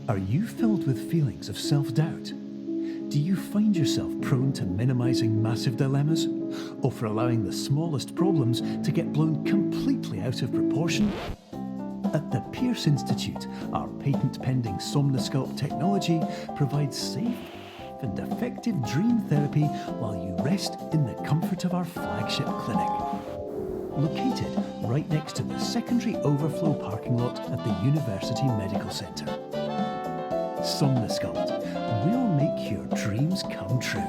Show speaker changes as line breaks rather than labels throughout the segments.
Are you filled with feelings of self-doubt? Do you find yourself prone to minimizing massive dilemmas, or for allowing the smallest problems to get blown completely out of proportion? At the Pierce Institute, our patent-pending Somnosculpt technology provides safe and effective dream therapy while you rest in the comfort of our flagship clinic. Located right next to the secondary overflow parking lot at the University Medical Centre. Somnosculpt, we'll make your dreams come true.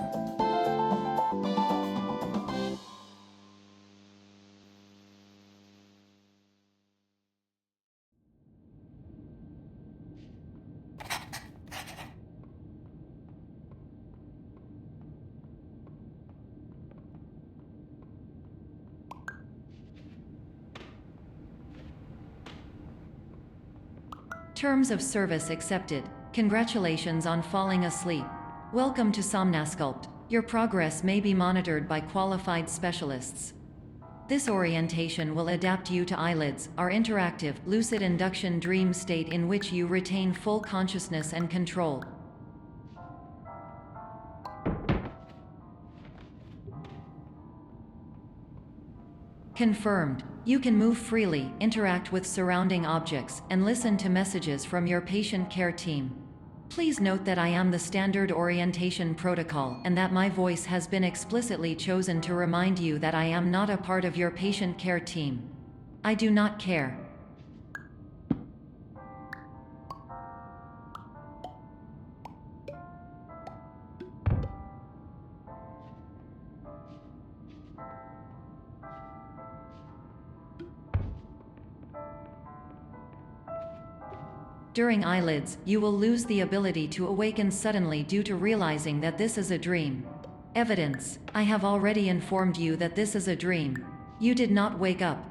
Terms of service accepted. Congratulations on falling asleep. Welcome to Somnosculpt. Your progress may be monitored by qualified specialists. This orientation will adapt you to eyelids, our interactive, lucid induction dream state in which you retain full consciousness and control. Confirmed. You can move freely, interact with surrounding objects, and listen to messages from your patient care team. Please note that I am the standard orientation protocol and that my voice has been explicitly chosen to remind you that I am not a part of your patient care team. I do not care. During eyelids, you will lose the ability to awaken suddenly due to realizing that this is a dream. Evidence: I have already informed you that this is a dream. You did not wake up.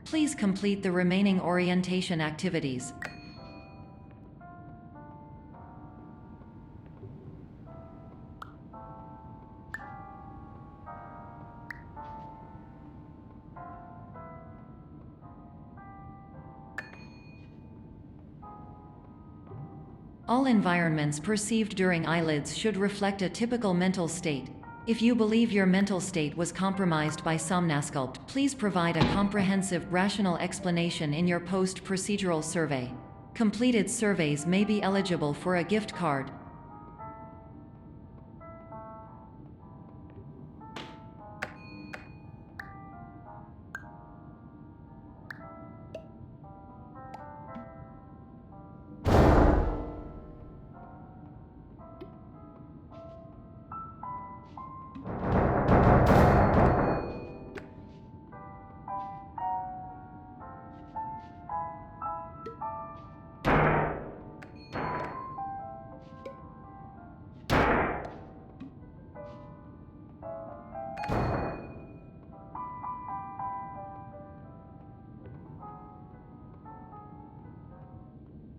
Please complete the remaining orientation activities. All environments perceived during eyelids should reflect a typical mental state. If you believe your mental state was compromised by Somnosculpt, please provide a comprehensive, rational explanation in your post-procedural survey. Completed surveys may be eligible for a gift card.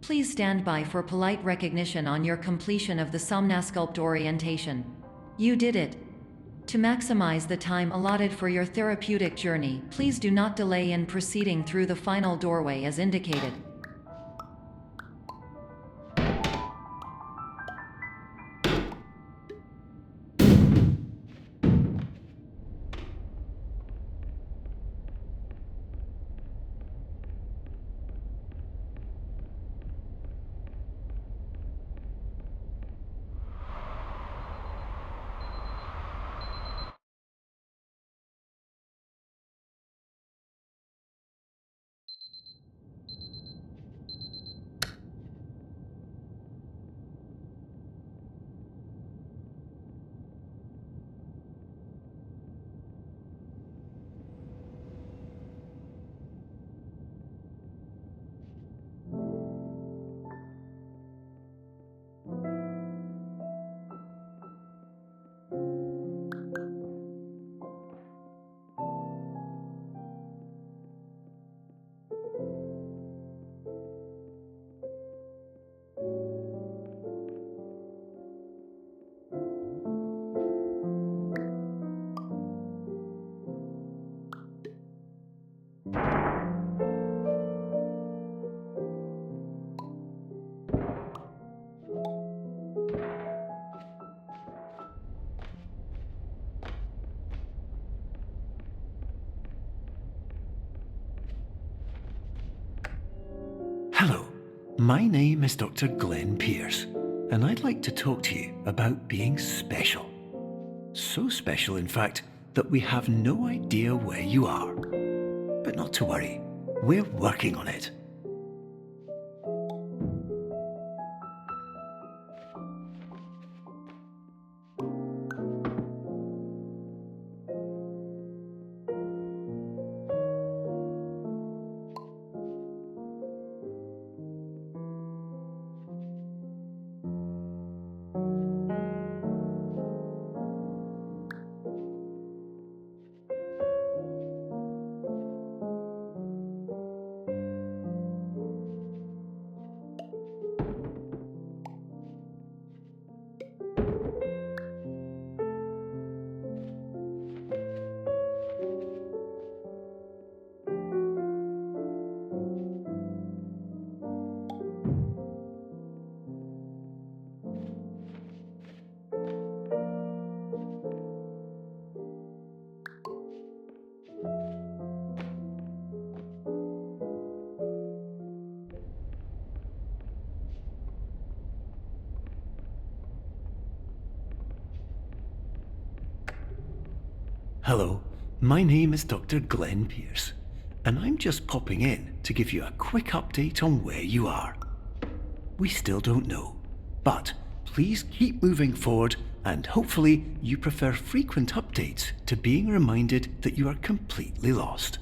Please stand by for polite recognition on your completion of the Somnosculpt orientation. You did it. To maximize the time allotted for your therapeutic journey, please do not delay in proceeding through the final doorway as indicated.
my name is Dr. Glenn Pierce, and I'd like to talk to you about being special. So special, in fact, that we have no idea where you are. But not to worry, we're working on it. Hello, my name is Dr. Glenn Pierce, and I'm just popping in to give you a quick update on where you are. We still don't know, but please keep moving forward, and hopefully you prefer frequent updates to being reminded that you are completely lost.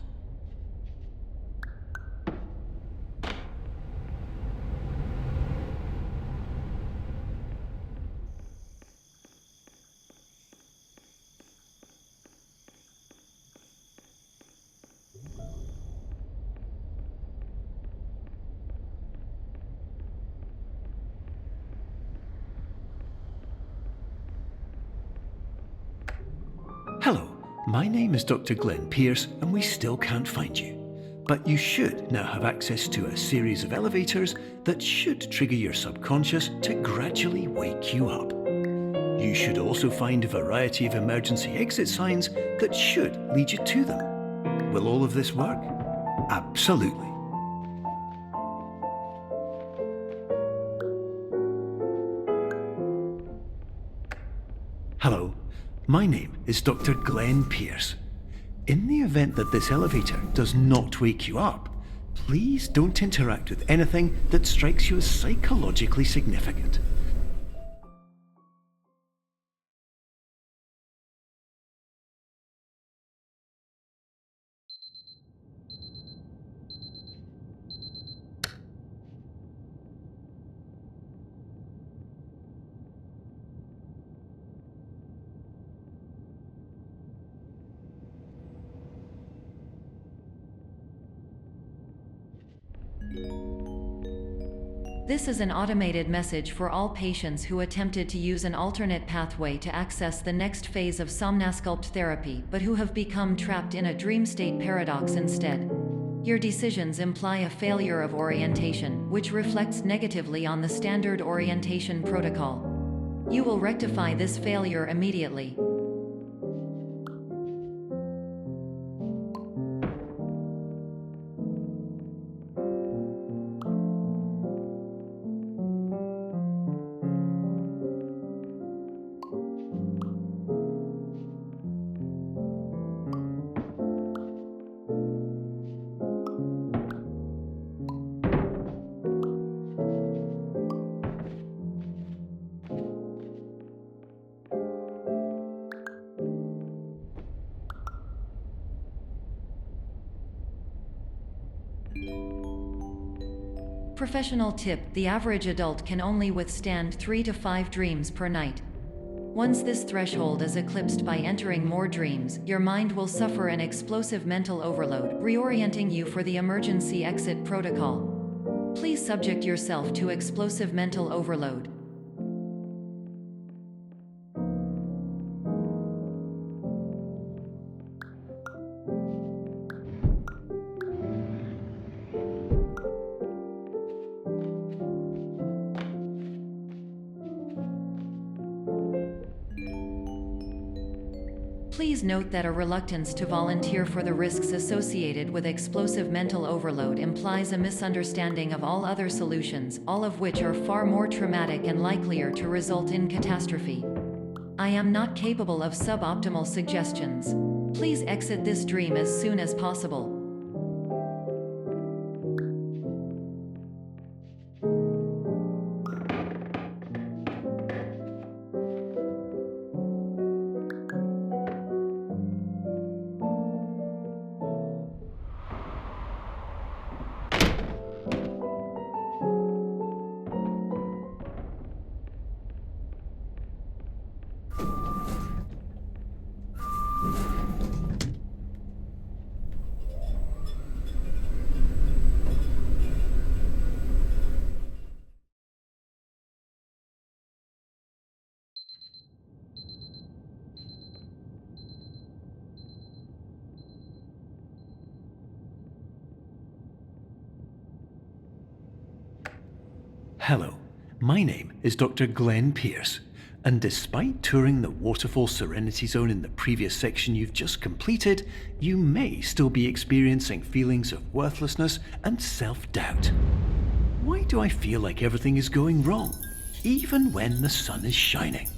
Hello, my name is Dr. Glenn Pierce, and we still can't find you. But you should now have access to a series of elevators that should trigger your subconscious to gradually wake you up. You should also find a variety of emergency exit signs that should lead you to them. Will all of this work? Absolutely. Hello, my name is Dr. Glenn Pierce. In the event that this elevator does not wake you up, please don't interact with anything that strikes you as psychologically significant.
This is an automated message for all patients who attempted to use an alternate pathway to access the next phase of Somnasculpt therapy but who have become trapped in a dream state paradox instead. Your decisions imply a failure of orientation, which reflects negatively on the standard orientation protocol. You will rectify this failure immediately. Professional tip: the average adult can only withstand 3 to 5 dreams per night. Once this threshold is eclipsed by entering more dreams, your mind will suffer an explosive mental overload, reorienting you for the emergency exit protocol. Please subject yourself to explosive mental overload. Please note that a reluctance to volunteer for the risks associated with explosive mental overload implies a misunderstanding of all other solutions, all of which are far more traumatic and likelier to result in catastrophe. I am not capable of suboptimal suggestions. Please exit this dream as soon as possible.
Hello, my name is Dr. Glenn Pierce, and despite touring the Waterfall Serenity Zone in the previous section you've just completed, you may still be experiencing feelings of worthlessness and self-doubt. Why do I feel like everything is going wrong, even when the sun is shining?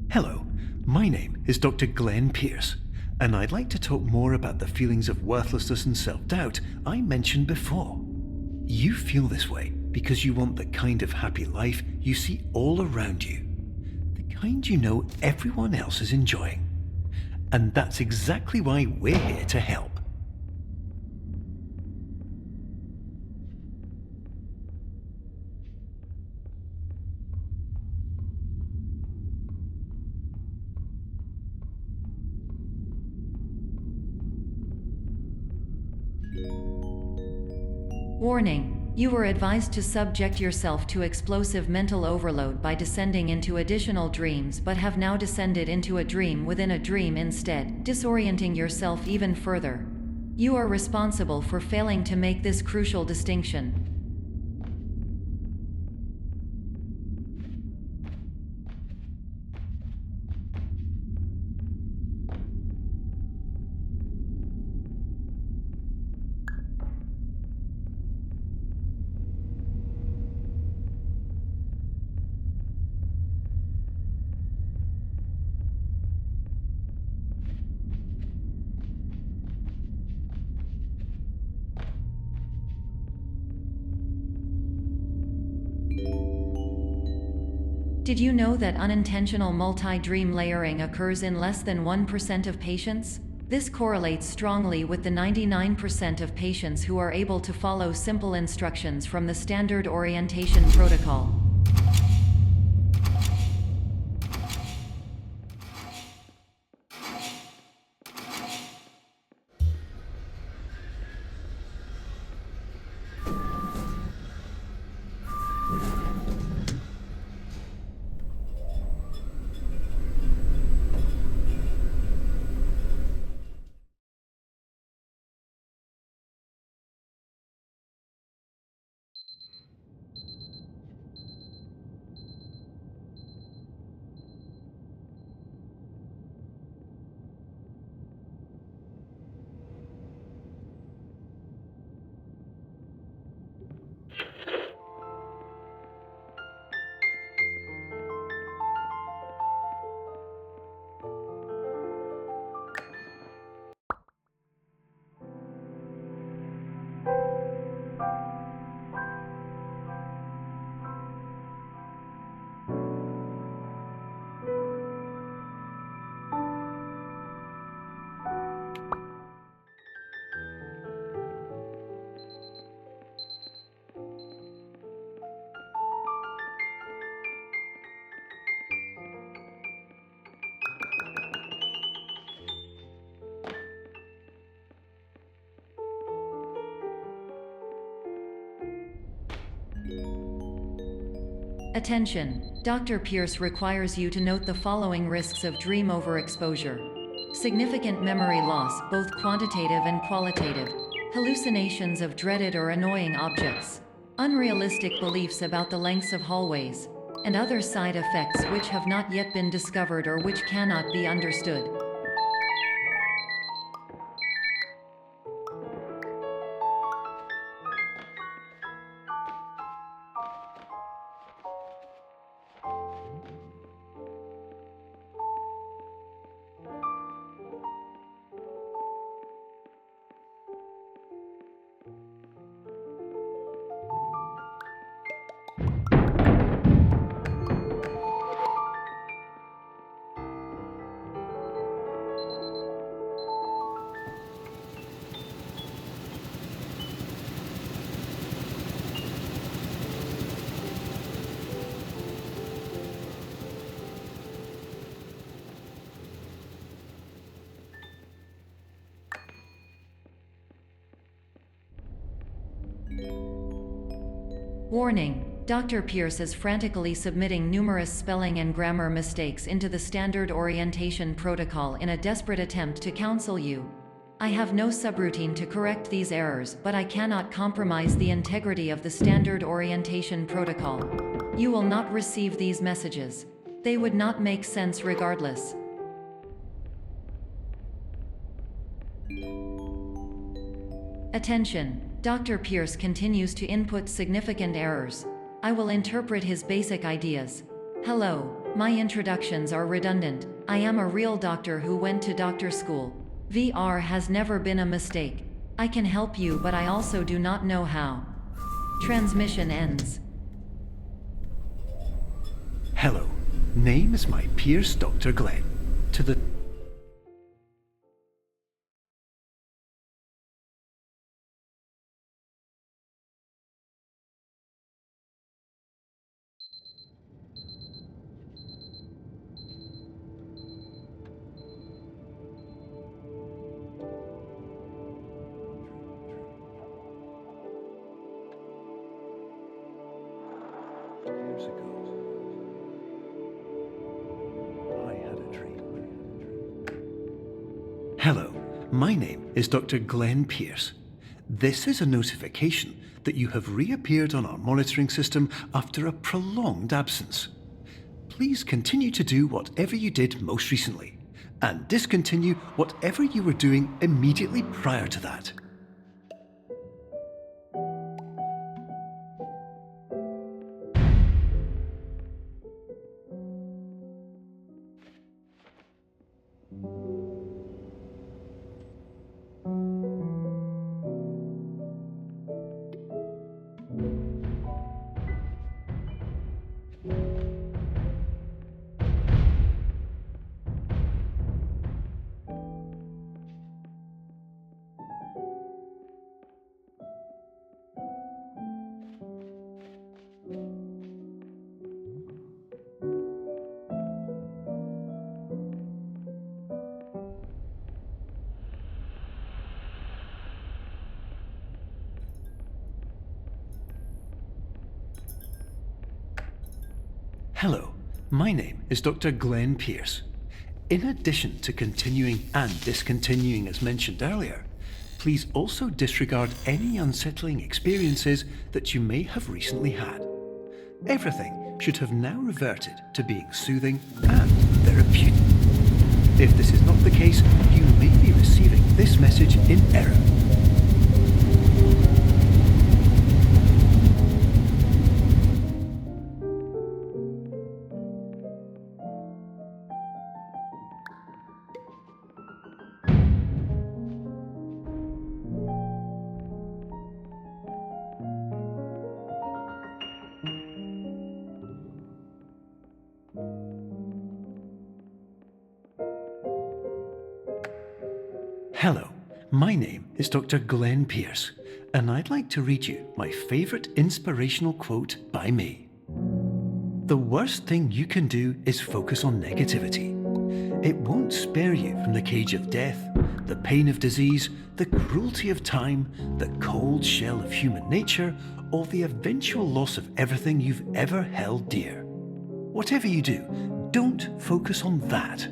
Hello, my name is Dr. Glenn Pierce, and I'd like to talk more about the feelings of worthlessness and self-doubt I mentioned before. You feel this way because you want the kind of happy life you see all around you, the kind you know everyone else is enjoying. And that's exactly why we're here to help.
Warning: you were advised to subject yourself to explosive mental overload by descending into additional dreams, but have now descended into a dream within a dream instead, disorienting yourself even further. You are responsible for failing to make this crucial distinction. Did you know that unintentional multi-dream layering occurs in less than 1% of patients? This correlates strongly with the 99% of patients who are able to follow simple instructions from the standard orientation protocol. Attention! Dr. Pierce requires you to note the following risks of dream overexposure. Significant memory loss, both quantitative and qualitative. Hallucinations of dreaded or annoying objects. Unrealistic beliefs about the lengths of hallways. And other side effects which have not yet been discovered or which cannot be understood. Warning: Dr. Pierce is frantically submitting numerous spelling and grammar mistakes into the standard orientation protocol in a desperate attempt to counsel you. I have no subroutine to correct these errors, but I cannot compromise the integrity of the standard orientation protocol. You will not receive these messages. They would not make sense regardless. Attention! Dr. Pierce continues to input significant errors. I will interpret his basic ideas. Hello, my introductions are redundant. I am a real doctor who went to doctor school. VR has never been a mistake. I can help you, but I also do not know how. Transmission ends.
Hello, name is my Pierce Dr. Glenn. To the years ago, I had a dream. Hello, my name is Dr. Glenn Pierce. This is a notification that you have reappeared on our monitoring system after a prolonged absence. Please continue to do whatever you did most recently, and discontinue whatever you were doing immediately prior to that. Hello, my name is Dr. Glenn Pierce. In addition to continuing and discontinuing as mentioned earlier, please also disregard any unsettling experiences that you may have recently had. Everything should have now reverted to being soothing and therapeutic. If this is not the case, you may be receiving this message in error. Hello, my name is Dr. Glenn Pierce, and I'd like to read you my favourite inspirational quote by me. The worst thing you can do is focus on negativity. It won't spare you from the cage of death, the pain of disease, the cruelty of time, the cold shell of human nature, or the eventual loss of everything you've ever held dear. Whatever you do, don't focus on that.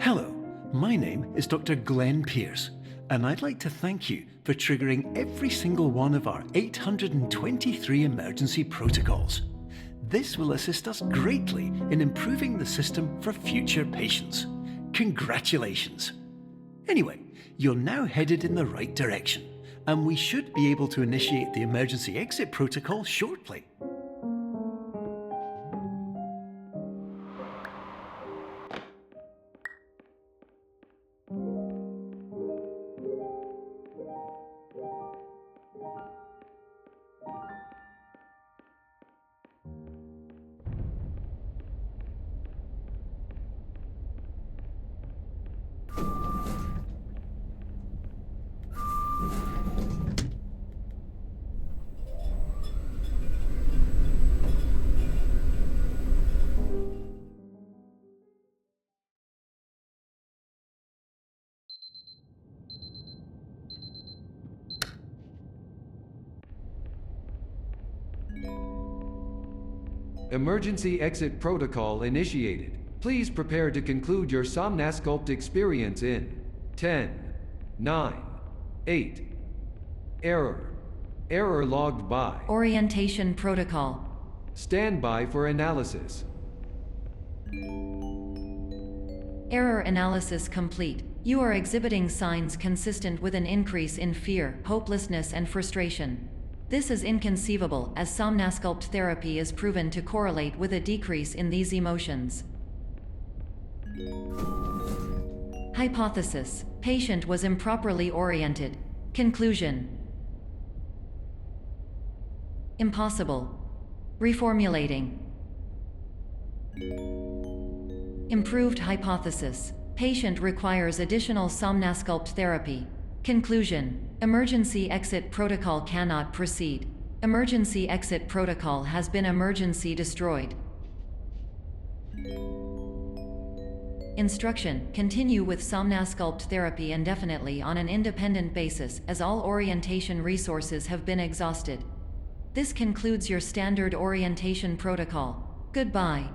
Hello, my name is Dr. Glenn Pierce, and I'd like to thank you for triggering every single one of our 823 emergency protocols. This will assist us greatly in improving the system for future patients. Congratulations! Anyway, you're now headed in the right direction, and we should be able to initiate the emergency exit protocol shortly.
Emergency exit protocol initiated. Please prepare to conclude your Somnasculpt experience in 10, 9, 8. Error. Error logged by.
Orientation protocol.
Stand by for analysis.
Error analysis complete. You are exhibiting signs consistent with an increase in fear, hopelessness, and frustration. This is inconceivable, as Somnasculpt therapy is proven to correlate with a decrease in these emotions. Hypothesis: patient was improperly oriented. Conclusion: impossible. Reformulating. Improved hypothesis: patient requires additional Somnasculpt therapy. Conclusion: emergency exit protocol cannot proceed. Emergency exit protocol has been emergency destroyed. Instruction: continue with Somnasculpt therapy indefinitely on an independent basis, as all orientation resources have been exhausted. This concludes your standard orientation protocol. Goodbye.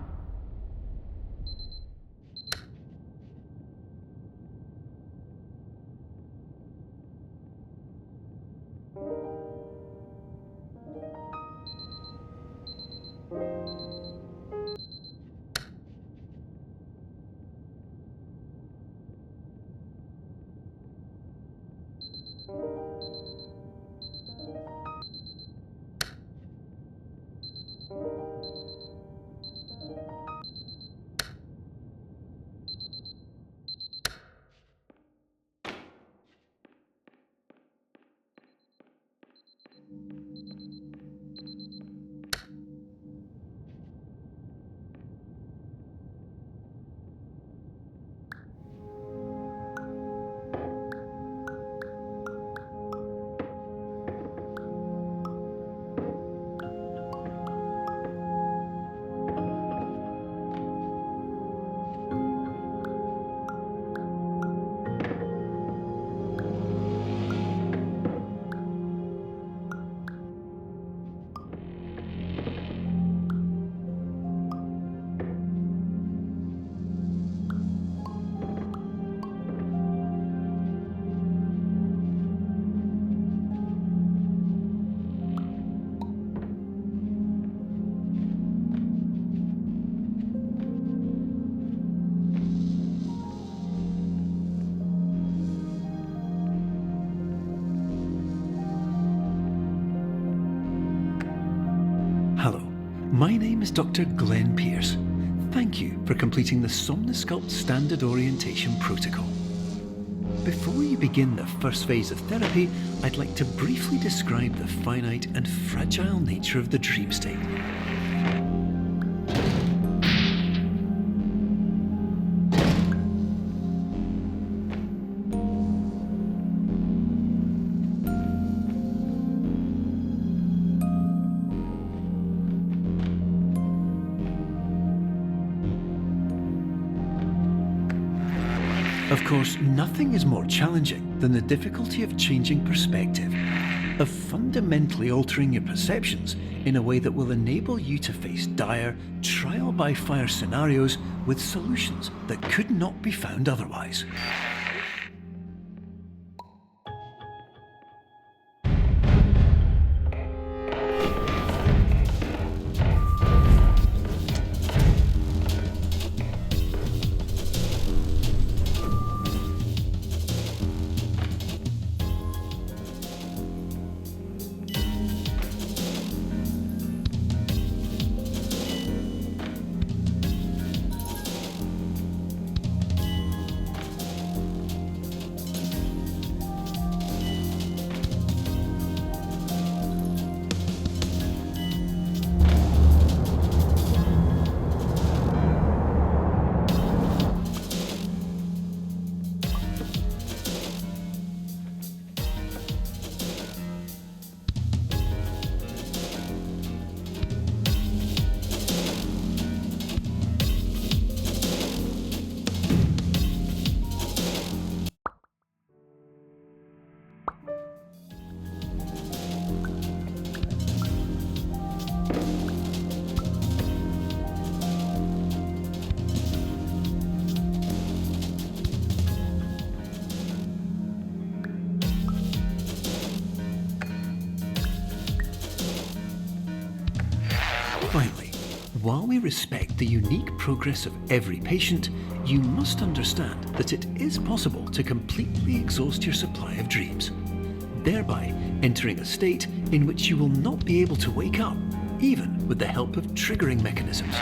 My name is Dr. Glenn Pierce. Thank you for completing the Somnosculpt Standard Orientation Protocol. Before you begin the first phase of therapy, I'd like to briefly describe the finite and fragile nature of the dream state. Of course, nothing is more challenging than the difficulty of changing perspective, of fundamentally altering your perceptions in a way that will enable you to face dire, trial-by-fire scenarios with solutions that could not be found otherwise. Finally, while we respect the unique progress of every patient, you must understand that it is possible to completely exhaust your supply of dreams, thereby entering a state in which you will not be able to wake up, even with the help of triggering mechanisms.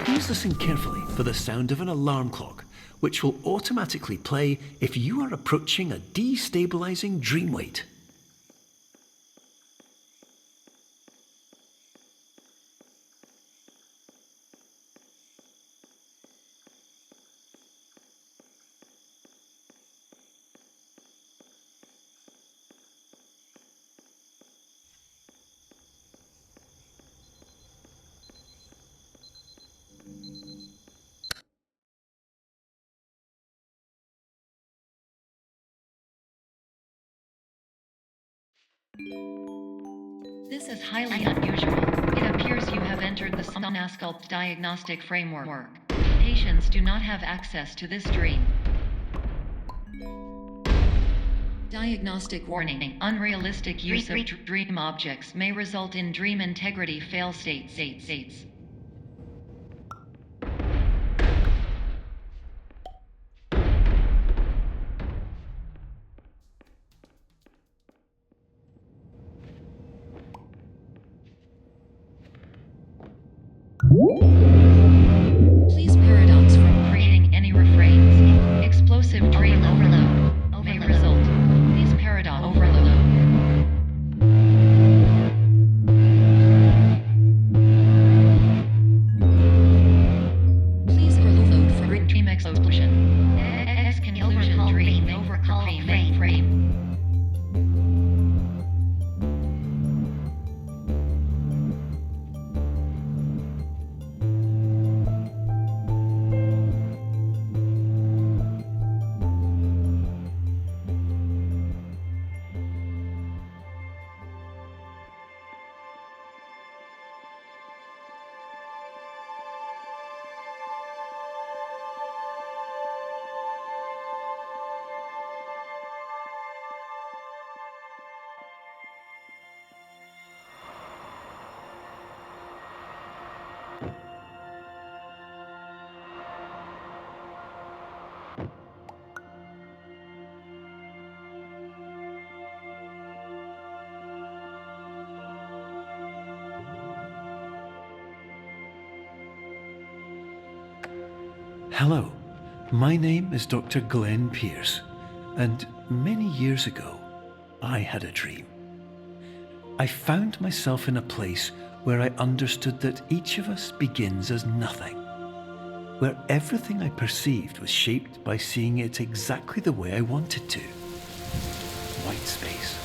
Please listen carefully for the sound of an alarm clock, which will automatically play if you are approaching a destabilizing dream weight.
This is highly unusual. It appears you have entered the Somnosculpt diagnostic framework. Patients do not have access to this dream. Diagnostic warning. Unrealistic use of dream objects may result in dream integrity fail states. Please paradox from creating any refrains. Explosive dream overload may result. Please paradox overload.
Hello, my name is Dr. Glenn Pierce, and many years ago, I had a dream. I found myself in a place where I understood that each of us begins as nothing, where everything I perceived was shaped by seeing it exactly the way I wanted to. White space.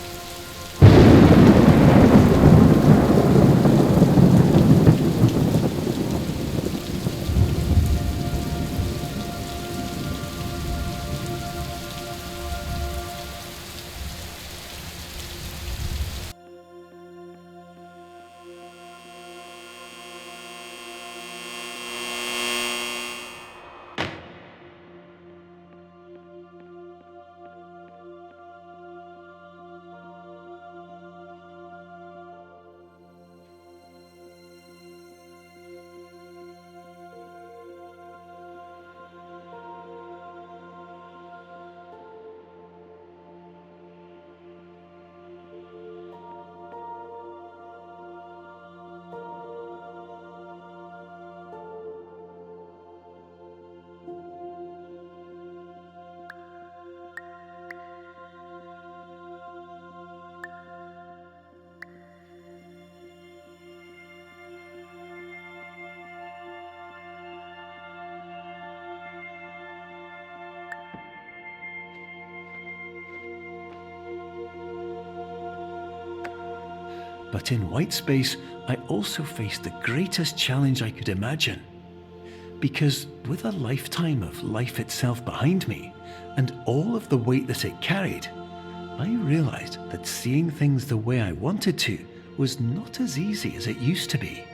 But in white space, I also faced the greatest challenge I could imagine. Because with a lifetime of life itself behind me, and all of the weight that it carried, I realized that seeing things the way I wanted to was not as easy as it used to be.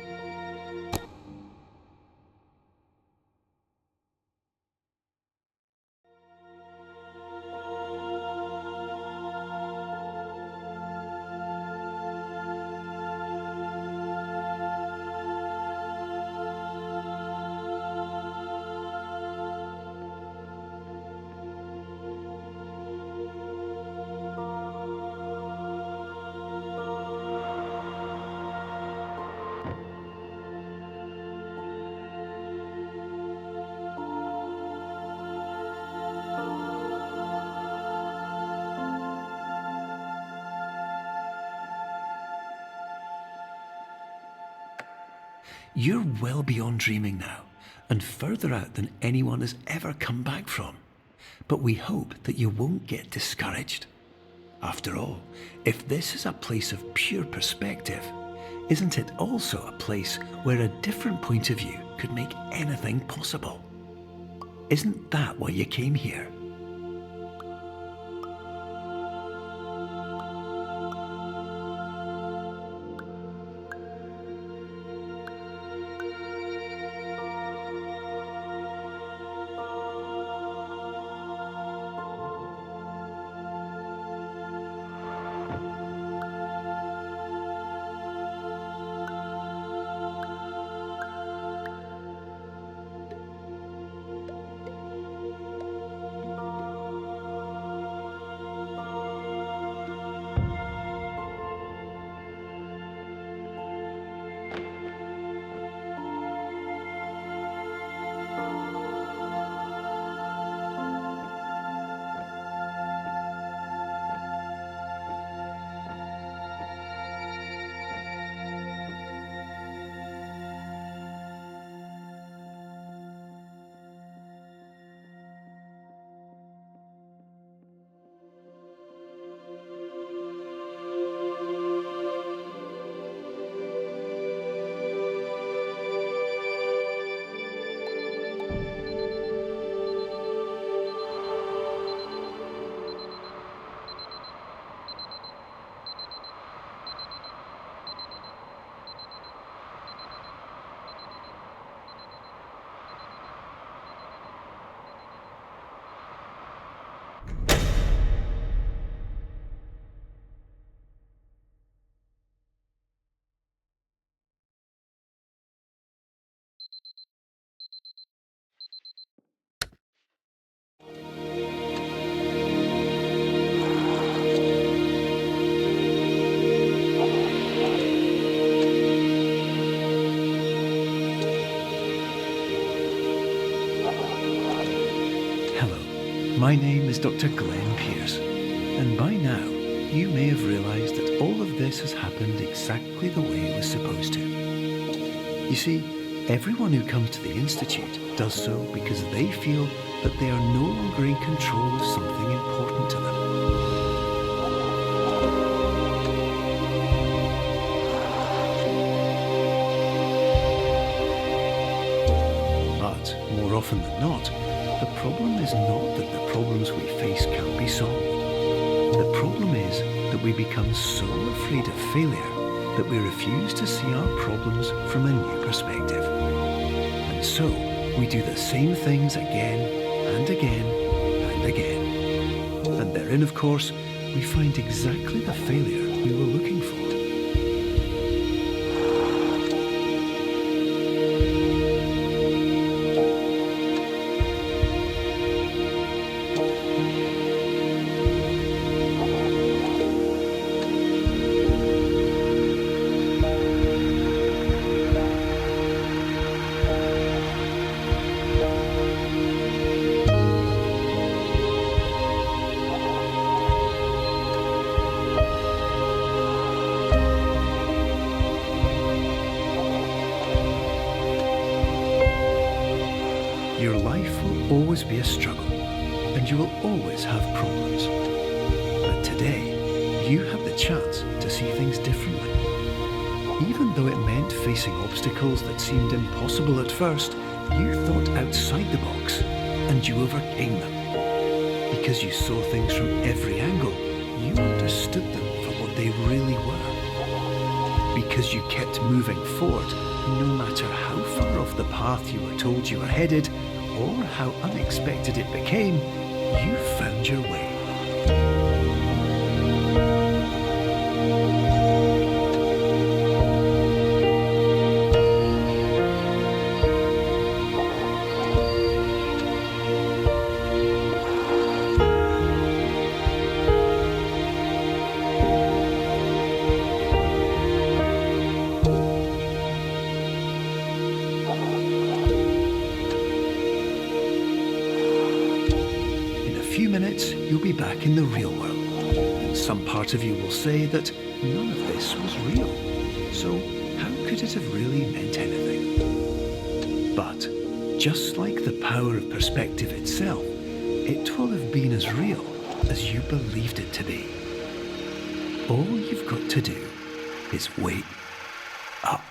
You're well beyond dreaming now, and further out than anyone has ever come back from. But we hope that you won't get discouraged. After all, if this is a place of pure perspective, isn't it also a place where a different point of view could make anything possible? Isn't that why you came here? My name is Dr. Glenn Pierce, and by now you may have realised that all of this has happened exactly the way it was supposed to. You see, everyone who comes to the Institute does so because they feel that they are no longer in control of something important to them. But more often than not, the problem is not that the problems we face can't be solved. The problem is that we become so afraid of failure that we refuse to see our problems from a new perspective. And so, we do the same things again and again and again. And therein, of course, we find exactly the failure we were looking for. Your life will always be a struggle, and you will always have problems. But today, you have the chance to see things differently. Even though it meant facing obstacles that seemed impossible at first, you thought outside the box, and you overcame them. Because you saw things from every angle, you understood them for what they really were. Because you kept moving forward, no matter how far off the path you were told you were headed, or how unexpected it became, you found your way. In a few minutes, you'll be back in the real world, and some part of you will say that none of this was real, so how could it have really meant anything? But, just like the power of perspective itself, it will have been as real as you believed it to be. All you've got to do is wait up.